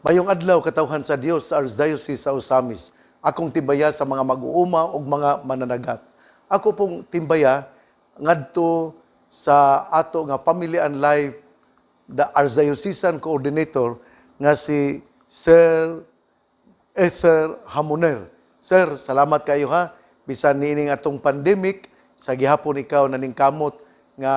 Mayong adlaw katawhan sa Dios sa Archdiocese sa Osamis. Akong timbaya sa mga mag-uuma ug mga mananagat. Ako pong timbaya ngadto sa ato nga Family and Life the Archdiocesan Coordinator nga si Sir Ether Hamoner. Sir, salamat kayo ha. Bisan niining atong pandemic, sa gihapon ikaw naningkamot nga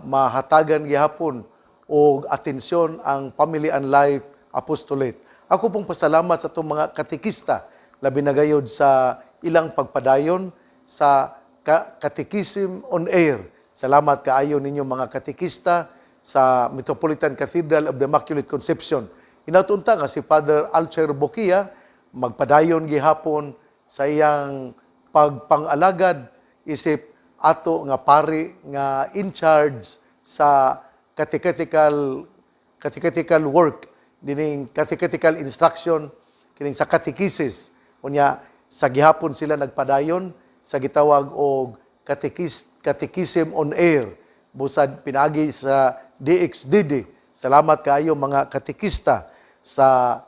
mahatagan gihapon o atensyon ang Family and Life Apostolate. Ako pong pasalamat sa itong mga katikista, labi na gayod sa ilang pagpadayon sa Catechism on Air. Salamat kaayo ninyo mga katikista sa Metropolitan Cathedral of the Immaculate Conception. Inatunta nga si Father Alcher Boquia, magpadayon gihapon sa iyang pagpangalagad isip ato nga pari nga in charge sa catechetical work dining catechetical instruction kining sa catechesis. Unya sa gihapon sila nagpadayon sa gitawag og Catechism on Air busad pinagi sa DXDD. Salamat kaayo mga katekista sa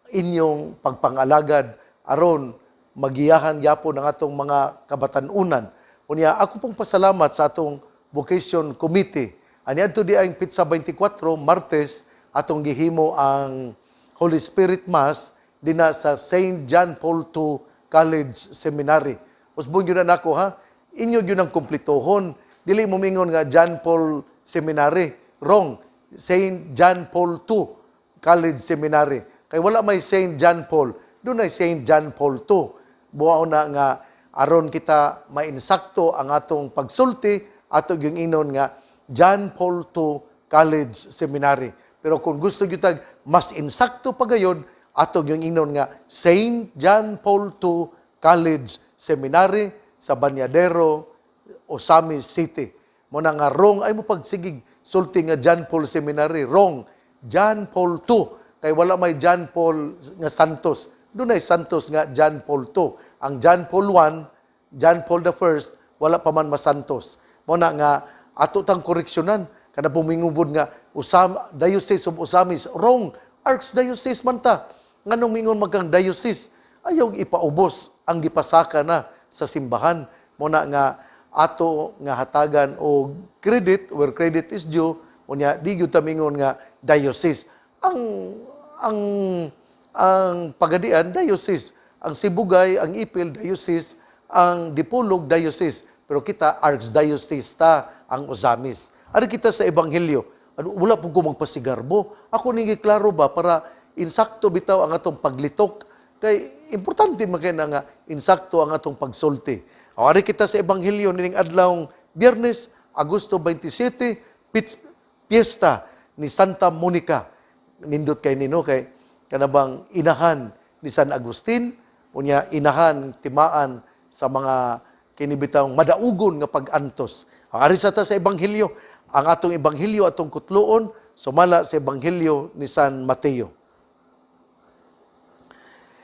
inyong pagpangalagad aron magiyahan gyapon ang atong mga kabatanunan. Unya ako pong pasalamat sa atong Vocation Committee. Aniadto di ang Pitsa 24 Martes atong gihimo ang Holy Spirit Mass dina sa St. John Paul II College Seminary. Usbon gyud na nako ha. Inyo gyud ang kumpletohon. Dili mo mingon nga John Paul Seminary. Wrong. St. John Paul II College Seminary. Kay wala may St. John Paul. Doon ay St. John Paul II. Buwao na nga aron kita mainsakto ang atong pagsulti ato yung inon nga John Paul II College Seminary. Pero kung gusto nyo tag mas insakto pagayod, ato yung inon nga St. John Paul II College Seminary sa Banyadero, Osamis City. Muna nga wrong, ay mo pagsigig sulti nga John Paul Seminary. Wrong. John Paul II. Kay wala may John Paul nga Santos. Doon ay Santos nga John Paul II. Ang John Paul I, John Paul I, wala pa man masantos. Muna nga ato tang koreksyonan. Kada pumingubod nga Diocese of Osamis. Wrong. Archdiocese man ta. Nganong mingon magkang diocese. Ayaw ipaubos ang gipasaka na sa simbahan. Muna nga ato nga hatagan o credit where credit is due. Unya di gyud ta mingon nga diocese. Ang Pagadian diocese, ang Sibugay, ang Ipil diocese, ang Dipolog diocese. Pero kita archdiocese ta ang Osamis. Ari kita sa ebanghelyo. Wala po ko magpasigarbo. Ako nigi klaro ba para insakto bitaw ang atong paglitok kay importante magana nga insakto ang atong pagsulti. Ari kita sa ebanghelyo nining adlawng Biyernes, Agosto 27, piyesta ni Santa Monica. Nindot kay nino kay kanabang inahan ni San Agustin, unya inahan timaan sa mga kinibitang madaugon nga pag-antos. Ang ari sa ta sa ebanghelyo, ang atong ebanghelyo atong kutloon sumala sa ebanghelyo ni San Mateo.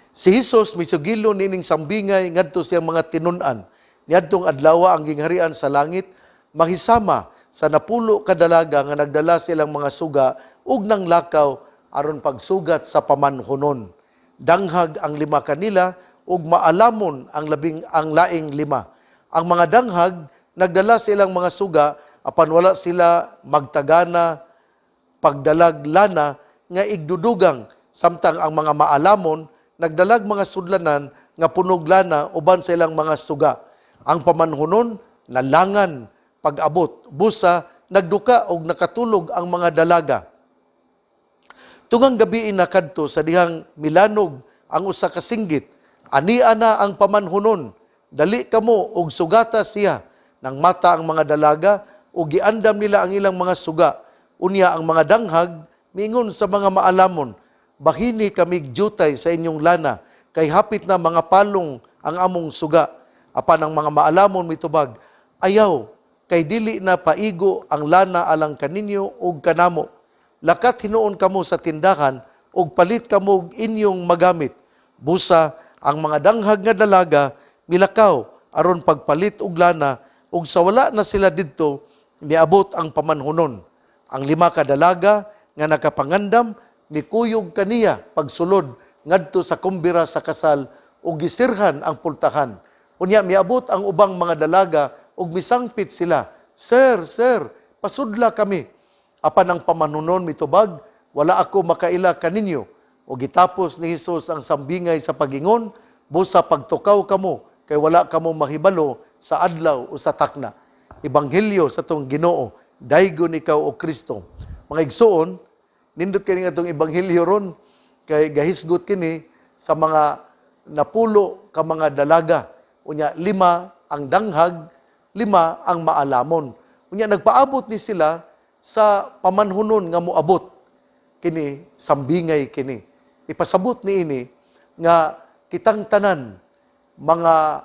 Si Jesus misugilo nining sambingay ngadto siyang mga tinun-an. Niadtong adlaw ang gingharian sa langit mahisama sa napulo kadalaga nga nagdala silang mga suga ug nang lakaw aron pagsugat sa pamanhonon. Danghag ang 5 kanila ug maalamon ang laing 5. Ang mga danghag nagdala silang mga suga apan wala sila magtagana pagdalag lana nga igdudugang samtang ang mga maalamon nagdalag mga sudlanan nga punog lana uban sa ilang mga suga. Ang pamanhonon nalangan pag-abot busa nagduka og nakatulog ang mga dalaga. Tungang gabi nakadto sa dihang milanog ang usa ka singgit. Ania na ang pamanhonon. Dali kamo og sugata siya. Nang mata ang mga dalaga ug giandam nila ang ilang mga suga. Unya ang mga danghag mingon sa mga maalamon, bahini kami jutay sa inyong lana kay hapit na mga palong ang among suga. Apan ang mga maalamon mitubag, ayaw kay dili na paigo ang lana alang kaninyo ug kanamo. Lakat hinuon kamo sa tindahan ug palit kamo inyong magamit. Busa ang mga danghag nga dalaga milakaw aron pagpalit og lana ug sa wala na sila didto niabot ang pamanhonon. Ang 5 ka dalaga nga nakapangandam mikuyog kaniya pagsulod ngadto sa kumbira sa kasal ug gisirhan ang pultahan. Unya miabot ang ubang mga dalaga ug misangpit sila, "Sir, sir, pasudla kami." Apan ang pamanunon mitubag, "Wala ako makaila kaninyo." O gitapos ni Hesus ang sambingay sa pagingon, "Busa pagtukaw kamo, kay wala kamo mahibalo sa adlaw o sa takna." Ebanghelyo sa tong Ginoo, daygon ikaw o Kristo. Mga igsoon, nindot kini nga tong ebanghelyo ron, kay gahisgot kini sa mga napulo ka mga dalaga. Unya, 5 ang danghag, 5 ang maalamon. Unya, nagpaabot ni sila sa pamanhunon nga moabot. Kini, sambingay kini. Ipasabot ni ini nga kitang tanan mga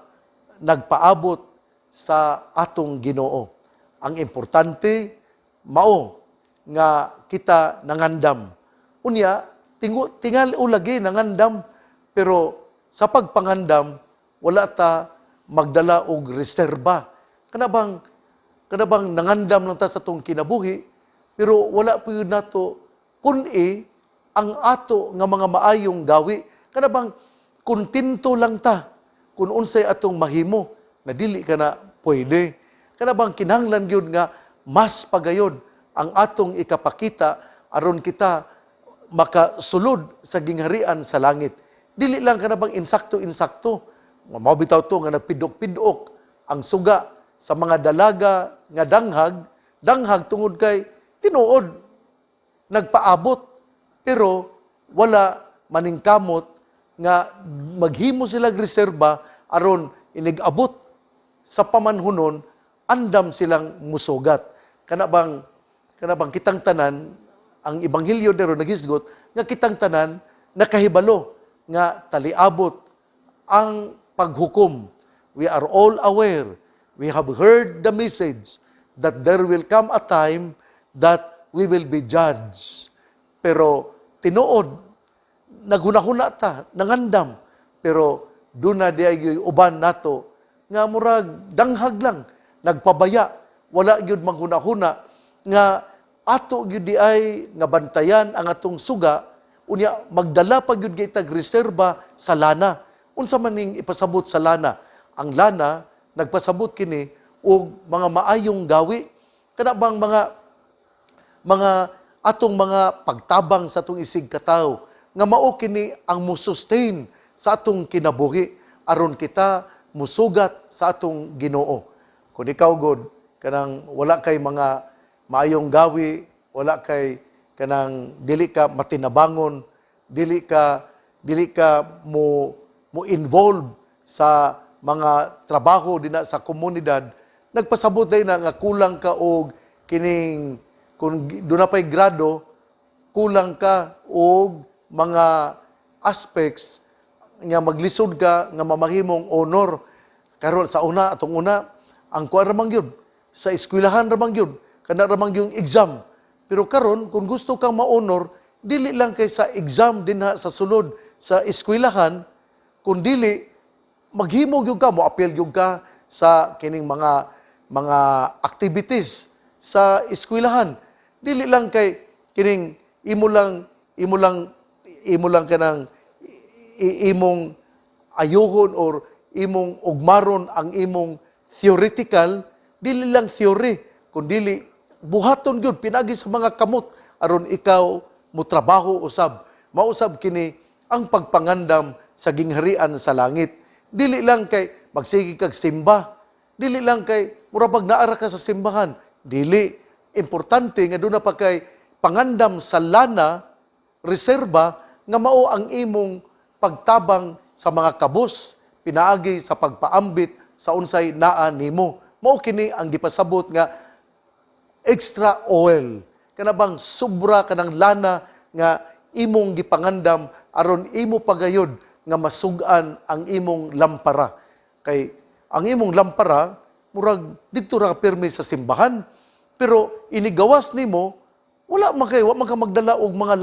nagpaabot sa atong Ginoo. Ang importante, mao nga kita nangandam. Unya, tingal ulagi nangandam, pero sa pagpangandam, wala ta magdala og reserba. Kanabang nangandam lang ta sa tong kinabuhi, pero wala po yun nato pun-i ang ato nga mga maayong gawi. Kanabang kuntinto lang ta kung unsay atong mahimo, na dili ka na pwede. Kanabang kinahanglan yun nga mas pagayod ang atong ikapakita aron kita makasulod sa gingharian sa langit. Dili lang ka na bang insakto-insakto. Mabitaw to nga nagpidok-pidok ang suga sa mga dalaga nga danghag tungod kay tinuod, nagpaabot, pero wala maningkamot nga maghimo sila reserba aron inigabot sa pamanhunon, andam silang musugat. Kanabang kitang tanan, ang ebanghelyo dero naghisgot nga kitang tanan nakahibalo nga taliabot ang paghukom. We are all aware, we have heard the message that there will come a time that we will be judged. Pero tinuod, naghunahuna ta, nangandam, pero doon na diay uban nato nga murag danghag lang, nagpabaya, wala gyud maghunahuna nga ato gyud di ay nga bantayan ang atong suga, unya magdala pa gyud kitag reserba sa lana. Unsa man ning ipasabot sa lana? Ang lana nagpasabot kini og mga maayong gawi. Kana bang mga atong mga pagtabang sa atong isig katawo nga mao kini ang mo-sustain sa atong kinabuhi aron kita musugat sa atong Ginoo. Kung ikaw god kanang wala kay mga maayong gawi, wala kay kanang dili ka matinabangon, dili ka mo involve sa mga trabaho dinha sa komunidad, nagpasabot day na nga kulang ka og kining kung doon na pa'y grado, kulang ka og mga aspects nga maglisod ka nga mamahimong honor. Karon sa atong una ang kuan ramang yun sa eskwelahan ramang yun, kana ramang yung exam. Pero karon kung gusto kang ma-honor, dili lang kay sa exam dinha sa sulod sa eskwelahan, kun dili maghimo gyud ka, mo appeal gyud ka sa kining mga activities sa eskwelahan. Dili lang kay kining imo lang kanang imong ayuhon or imong ugmaron ang imong theoretical, dili lang theory, kundi buhaton gyud pinagi sa mga kamot aron ikaw mo trabaho usab. Mausab kini ang pagpangandam sa gingharian sa langit. Dili lang kay magsigi kag simba, dili lang kay mura pag naara ka sa simbahan, dili. Importante nga doon na pa kay pangandam sa lana, reserba, nga mao ang imong pagtabang sa mga kabos, pinaagi sa pagpaambit sa unsay naa nimo. Mao kini ang gipasabot nga extra oil. Kana bang sobra kanang lana nga imong gipangandam aron imo pagayod nga masug-an ang imong lampara. Kay ang imong lampara murag didto ra pirmi sa simbahan. Pero inigawas nimo, wala man ka magdala og mga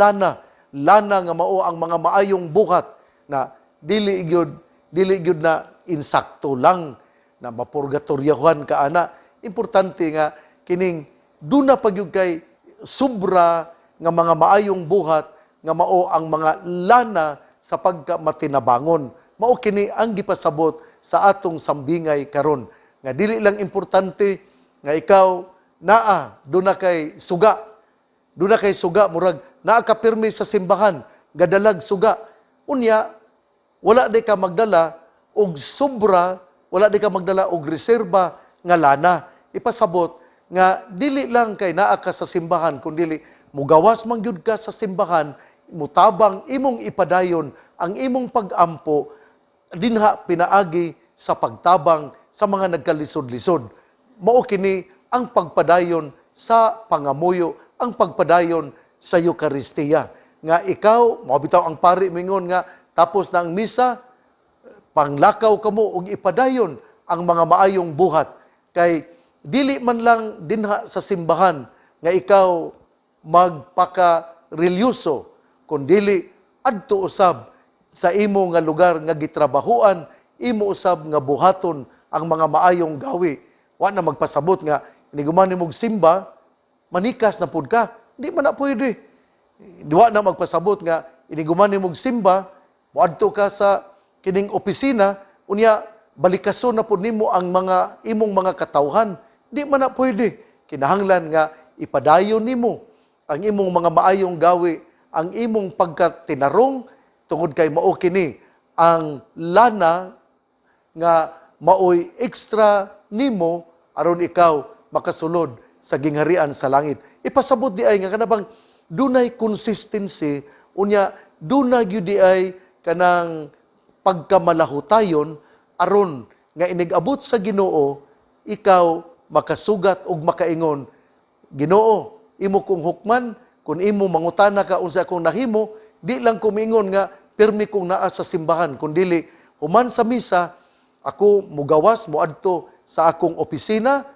lana nga mao ang mga maayong buhat na dili gyud na insakto lang na mapurgatoryahan ka ana. Importante nga kining duna pagyud kay sobra nga mga maayong buhat nga mao ang mga lana sa pagkamatinabangon. Mao kini ang gipasabot sa atong sambingay karon. Nga dili lang importante nga ikaw naa duna kay suga. Duna kay suga murag naa ka pirmi sa simbahan, gadalag suga. Unya wala di ka magdala og sobra, wala di ka magdala og reserba nga lana. Ipasabot nga dili lang kay naa ka sa simbahan, kundi mugawas man gyud ka sa simbahan, mutabang imong ipadayon ang imong pag-ampo dinha pinaagi sa pagtabang sa mga nagkalisod-lisod. Mao kini ang pagpadayon sa pangamuyo, ang pagpadayon sa Eukaristiya. Nga ikaw, mabitaw ang pari mingon nga tapos na ang misa, panglakaw kamo og ipadayon ang mga maayong buhat. Kay dili man lang dinha sa simbahan nga ikaw magpaka-relyoso, kundili adto usab sa imo nga lugar nga gitrabahuan, imo usab nga buhaton ang mga maayong gawi. Wa na magpasabot nga iniguman nimog simba, manikas na pud ka. Di man na pwede. Wa na magpasabot nga iniguman nimog simba, moadto ka sa kining opisina, unya balikason na pud nimo ang mga imong mga katawhan. Di man na pwede. Kinahanglan nga ipadayon nimo ang imong mga maayong gawi, ang imong pagkatinarong tungod kay mao kini ang lana nga maoy extra nimo aron ikaw makasulod sa gingharian sa langit. Ipasabot di ay nga kanabang dunay consistency, unya dunay gyud di ay kanang pagkamalahutayon aron nga inigabot sa Ginoo ikaw makasugat og makaingon, Ginoo, imo kong hukman, kung imo mangutana ka unsa akong nahimo, di lang kumingon nga pirmi kong naa sa simbahan, kundi human sa misa, ako mugawas, muadto sa akong opisina,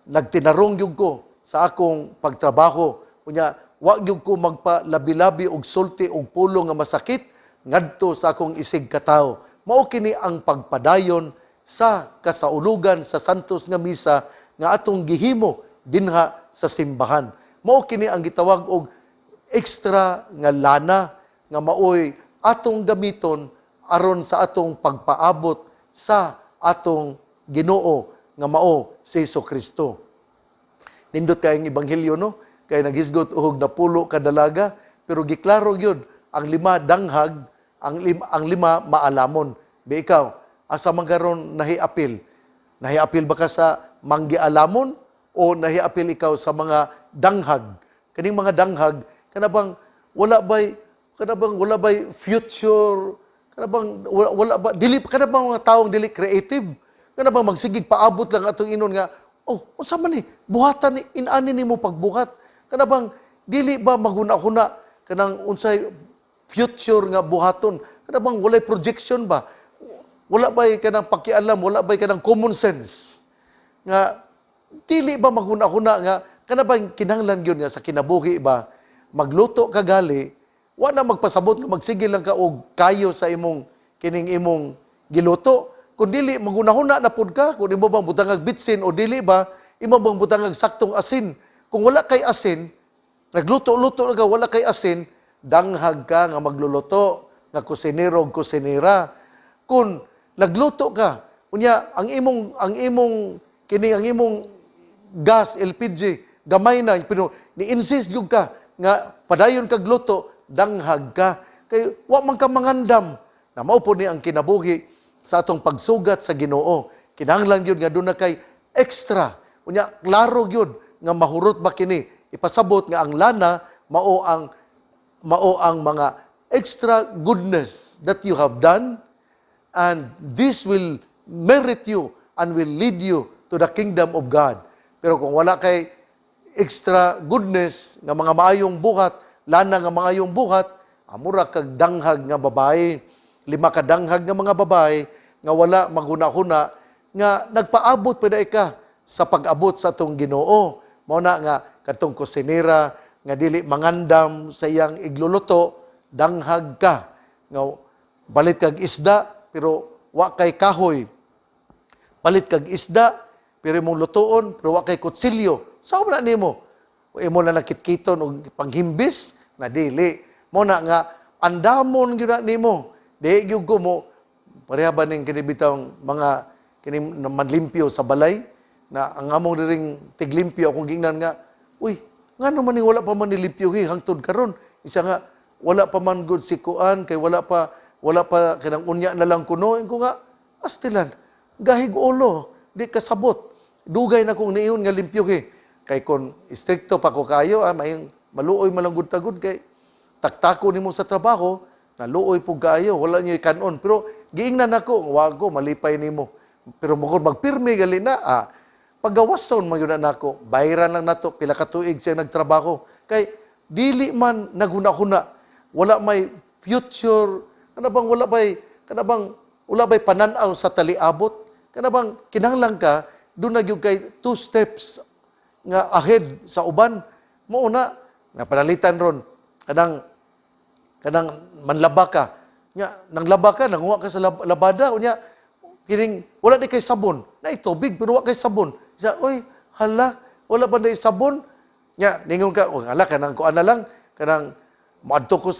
nagtinarong gyud ko sa akong pagtrabaho. Unya, wa gyud ko magpalabi-labi og sulti og pulo nga masakit ngadto sa akong isig katawo. Mao kini ang pagpadayon sa kasaulugan sa santos nga misa nga atong gihimo dinha sa simbahan. Mao kini ang gitawag og extra nga lana nga maoy atong gamiton aron sa atong pagpaabot sa atong Ginoo nga mao si Jesucristo. Nindot kay ang ebanghelyo no, kay naghisgot og napulo ka dalaga, pero giklaro gyud ang 5 danghag, ang lima maalamon. Be ikaw, asa man karon nahiapil? Nahiapil ba ka sa manggialamon o nahiapil ikaw sa mga danghag? Kaning mga danghag kanabang wala bay future, kanabang wala ba dili kanabang mga taong dili creative, kanabang magsigig paabot lang atong inon nga unsa man ni buhatan ni inani nimo pagbuhat, kanabang dili ba maguna-huna kanang unsay future nga buhaton, kanabang walay projection ba, wala bay kanang pakialam, wala bay kanang common sense nga dili ba maguna-huna nga kanabang kinahanglan gyud nga sa kinabuhi ba magluto ka gali, wa na magpasabot nga magsigil lang ka og kayo sa imong kining imong giluto, kun dili magunahuna na pud ka kun imo bang butangag bitsin o dili ba imo bang butangag saktong asin. Kung wala kay asin, nagluto-luto ka wala kay asin, danghag ka nga magluluto nga kusinero og kusinera. Kun nagluto ka unya ang imong gas LPG gamay na pero ni-insist gyud ka nga padayon kag luto, danghag ka. Kay wa man ka mangandam. Na mao po ni ang kinabuhi sa atong pagsugat sa Ginoo. Kinahanglan gyud nga doon na kay extra. Unya klaro gyud nga mahurot ba kini. Ipasabot nga ang lana mao ang mga extra goodness that you have done, and this will merit you and will lead you to the kingdom of God. Pero kung wala kay extra goodness nga mga maayong buhat, lana nga maayong buhat, amura kag danghag nga babae, 5 ka danghag nga mga babae nga wala maguna-huna nga nagpaabot pa ka sa pag-abot sa atong Ginoo. Mao na nga katong kusinera nga dili mangandam sa iyang igluluto, danghag ka nga balit kag isda pero wa kay kahoy, palit kag isda pero imong lutoon pero wa kay kutsilyo. Sao man nimo? Imo na nakitkiton og panghimbis na dili. Mo na nga andamon gyud na nimo. Di gyud ko mo pareha ba ning kinibitang mga kining manlimpyo sa balay na ang among diring tiglimpyo akong gingnan nga, uy, nga naman ni wala pa man nilimpyo hangtod karon. Isa nga wala pa man good si kuan kay wala pa kanang unya na lang kuno ko nga astilan gahig ulo di kasabot dugay na kong niingon nga limpyo kay kon istrikto pa ko kayo may maluoy malangud tagud kay taktako nimo sa trabaho naluoy pug kaayo wala niyo kanon pero giingnan nako wago malipay nimo pero mo magpirmi gali na pagawason man yun nako bayaran lang nato pila ka tuig siya nagtrabaho kay dili man naguna-huna wala may future kanabang wala bay pananaw sa taliabot kanabang kinahanglan ka doon nagyug kay 2 steps nga ahead sa uban mo una nga panalitan ron kanang manlaba ka nya nang laba ka nanguha ka sa labada unya kining wala di kay sabon na tubig pero wala kay sabon isa oy hala wala ba na sabon nya ningon ka hala kanang kuan na lang kanang moadto ko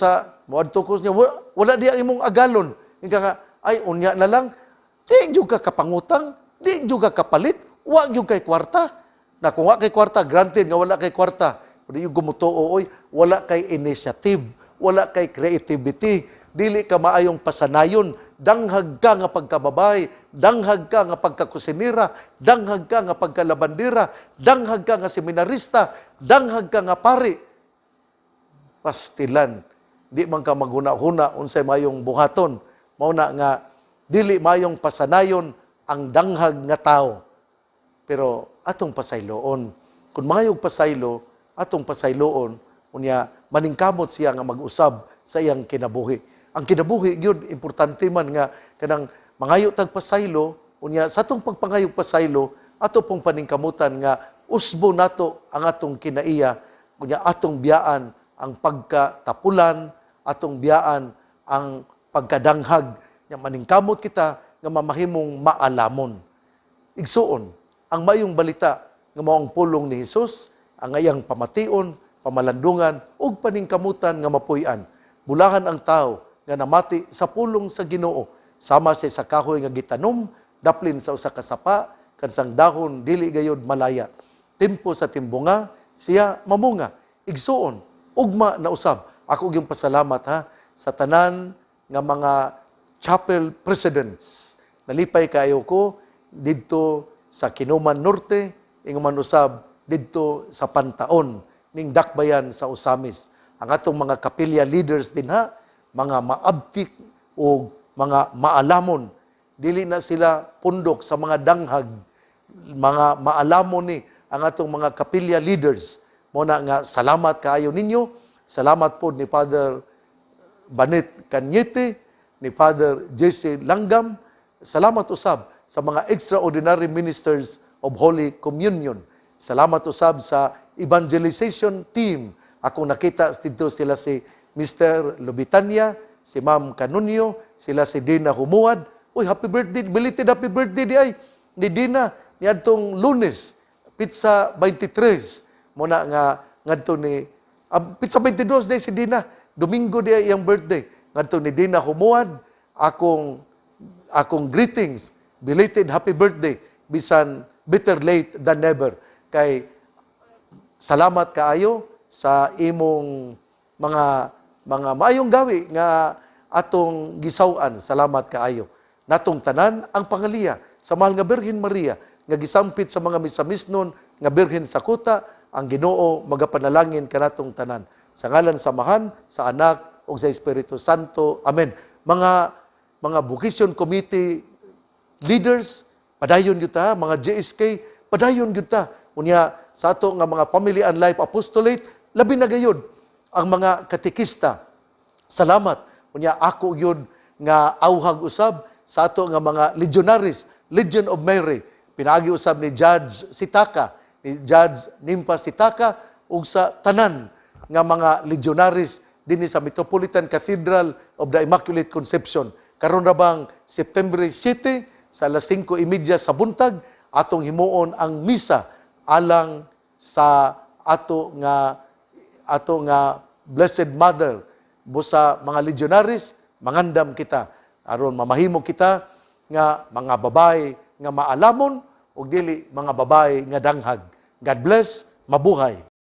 niya wala di imong agalon nga nga ay unya na lang di jud ka kapangutang di jud ka kapalit wa jud kay kwarta na kung wa kay kwarta granted nga wala kay kwarta di jud gumutuo oy wala kay initiative wala kay creativity dili ka maayong pasanayon danghag ka nga pagkababay danghag ka nga pagkakusinira danghag ka nga pagkalabandira danghag ka nga seminarista danghag ka nga pari pastilan. Di man ka maghuna-huna unsay mayong buhaton. Mauna nga, dili mayong pasanayon ang danghag nga tao. Pero atong pasayloon. Kung mayong pasaylo, atong pasayloon, unya maningkamot siya nga mag-usab sa iyang kinabuhi. Ang kinabuhi, yun, importante man nga, kanang mangayo tag pasaylo, unya sa atong pagpangayog pasaylo, ato pong paningkamutan nga, usbo nato ang atong kinaiya, unya atong biyaan, ang pagkatapulan, atong biyaan, ang pagkadanghag, nga maningkamot kita, nga mamahimong maalamon. Igsuon, ang mayong balita, nga maong pulong ni Jesus, ang iyang pamation, pamalandungan, ug paningkamutan nga mapuy-an. Bulahan ang tao, nga namati sa pulong sa Ginoo, sama sa kahoy nga gitanom, daplin sa usa ka sapa, kansang dahon, dili gayod malaya. Timpo sa timbunga, siya mamunga. Igsuon, ugma na usab. Ako yung pasalamat sa tanan nga mga chapel presidents. Nalipay kayo ko didto sa Kinuman Norte, inguman usab didto sa Pantaon ning dakbayan sa Usamis. Ang atong mga kapilya leaders din mga maabtik o mga maalamon. Dili na sila pundok sa mga danghag, mga maalamon ni ang atong mga kapilya leaders. Muna nga, salamat kaayo ninyo. Salamat po ni Father Banit Cañete, ni Father Jesse Langgam. Salamat usab sa mga extraordinary ministers of Holy Communion. Salamat usab sa evangelization team. Akong nakita dito sila si Mr. Lubitania, si Ma'am Canunio, sila si Dina Humuad. Uy, happy birthday, belated happy birthday di ay. Ni Dina, ni adtong Lunes, pizza 23. Muna nga ngadto ni pizza 22 day si Dina. Domingo di iyang birthday. Ngadto ni Dina Humuad, akong greetings. Belated happy birthday. Bisan better late than never. Kay salamat kaayo sa imong mga maayong gawi nga atong gisaw-an. Salamat kaayo. Natong tanan ang pangaliya sa mahal nga Birhen Maria nga gisampit sa mga misamisnon nga Birhen sa kuta, ang Ginoo magapanalangin kanatong tanan. Sa ngalan samahan, sa Anak, ug sa Espiritu Santo. Amen. Mga vocation committee leaders, padayon gyud ta, mga JSK, padayon gyud ta. Unya sa ato nga mga Family and Life Apostolate, labi na gayud ang mga katekista. Salamat. Unya ako gyud nga awhag usab sa ato nga mga legionaries, Legion of Mary. Pinagi usab ni Judge Sitaka, ni Judge Nimpa Sitaka, ug sa tanan nga mga legionaries dinhi sa Metropolitan Cathedral of the Immaculate Conception. Karon ra bang September 7 sa alas 5:30 sa buntag atong himuon ang misa alang sa ato nga Blessed Mother busa mga legionaries, mangandam kita aron mamahimo kita nga mga babae nga maalamon ug dili mga babae nga danghag. God bless, mabuhay.